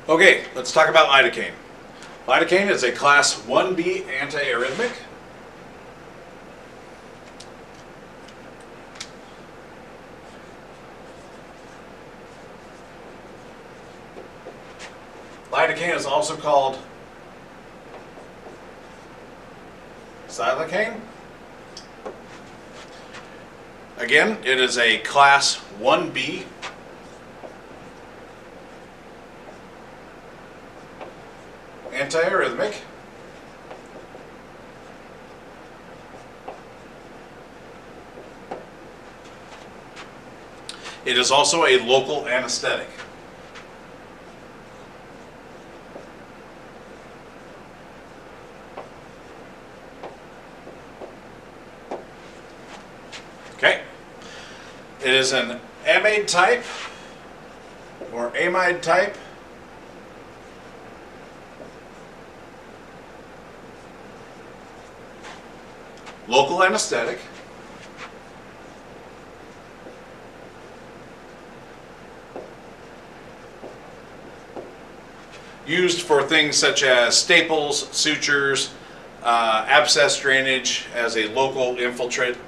Okay, let's talk about lidocaine. Lidocaine is a class 1B antiarrhythmic. Lidocaine is also called Lidocaine. Again, it is a class 1B antiarrhythmic. It is also a local anesthetic. Okay. It is an amide type or amide type. Local anesthetic. Used for things such as staples, sutures, abscess drainage as a local infiltrate,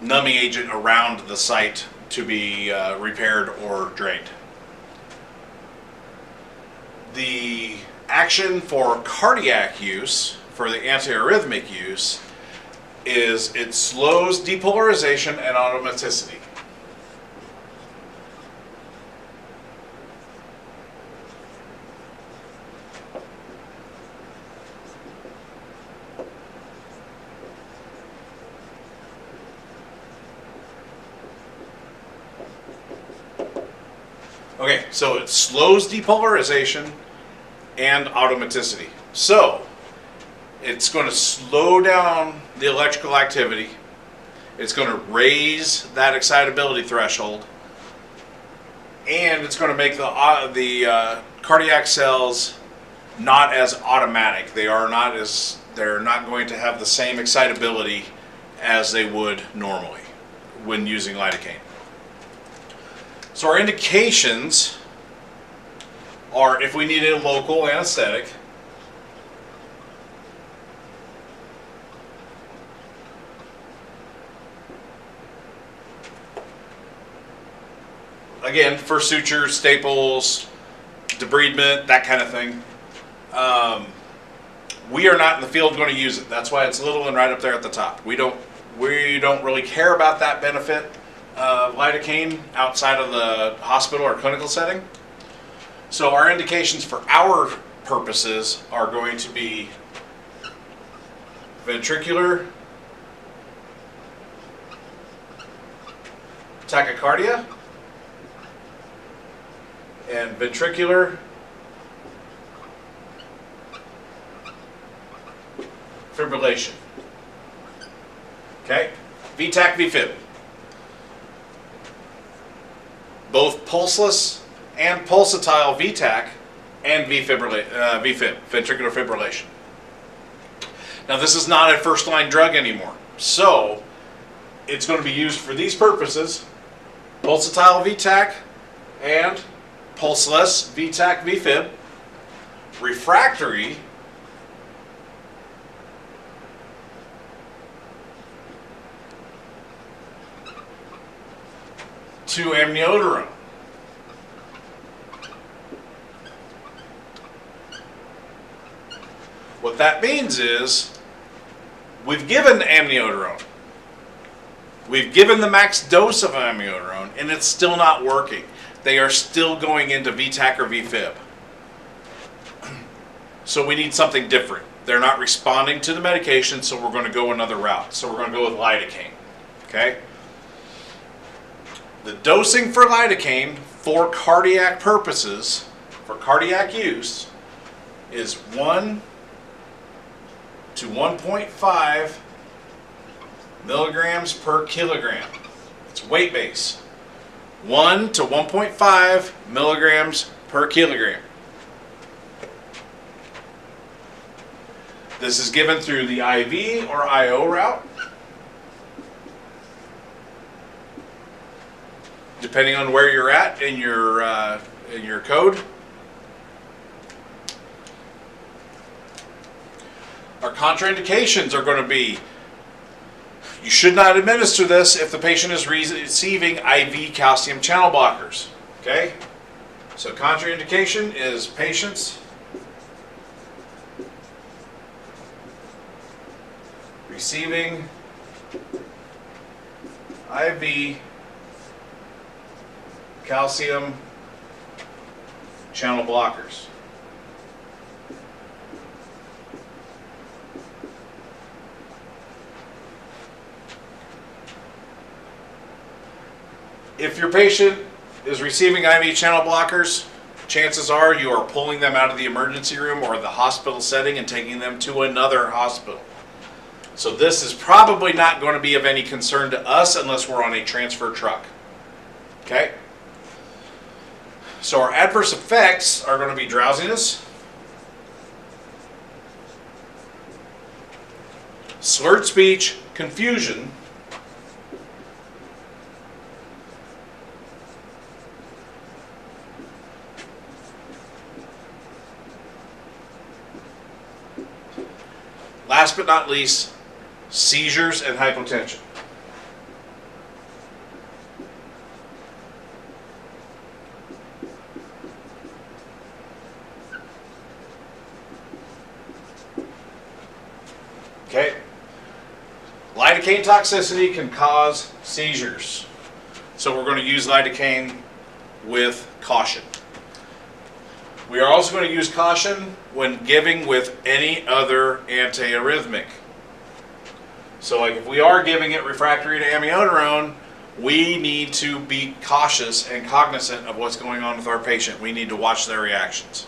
numbing agent around the site to be repaired or drained. The action for cardiac use, for the antiarrhythmic use, is it slows depolarization and automaticity. Okay, so it slows depolarization and automaticity. So it's going to slow down the electrical activity. It's going to raise that excitability threshold, and it's going to make the cardiac cells not as automatic. They're not going to have the same excitability as they would normally when using lidocaine. So our indications are if we need a local anesthetic, again, for sutures, staples, debridement, that kind of thing. We are not in the field going to use it. That's why it's little and right up there at the top. We don't really care about that benefit of lidocaine outside of the hospital or clinical setting. So our indications for our purposes are going to be ventricular tachycardia and ventricular fibrillation. Okay? VTAC, VFib. Both pulseless and pulsatile VTAC and VFib, ventricular fibrillation. Now this is not a first-line drug anymore, so it's going to be used for these purposes: pulsatile VTAC and pulseless VTAC, VFib, refractory to amiodarone. What that means is we've given amiodarone. We've given the max dose of amiodarone, and it's still not working. They are still going into VTAC or VFib. So we need something different. They're not responding to the medication, so we're going to go another route. So we're going to go with lidocaine. Okay? The dosing for lidocaine for cardiac purposes, for cardiac use, is 1 to 1.5 milligrams per kilogram. It's weight base. 1 to 1.5 milligrams per kilogram. This is given through the IV or IO route, depending on where you're at in your in your code. Our contraindications are going to be, you should not administer this if the patient is receiving IV calcium channel blockers. Okay? So contraindication is patients receiving IV calcium channel blockers. If your patient is receiving IV channel blockers, chances are you are pulling them out of the emergency room or the hospital setting and taking them to another hospital. So this is probably not going to be of any concern to us unless we're on a transfer truck. Okay? So our adverse effects are going to be drowsiness, slurred speech, confusion, last but not least, seizures and hypotension. Okay. Lidocaine toxicity can cause seizures. So we're going to use lidocaine with caution. We are also going to use caution when giving with any other antiarrhythmic. So like if we are giving it refractory to amiodarone, we need to be cautious and cognizant of what's going on with our patient. We need to watch their reactions.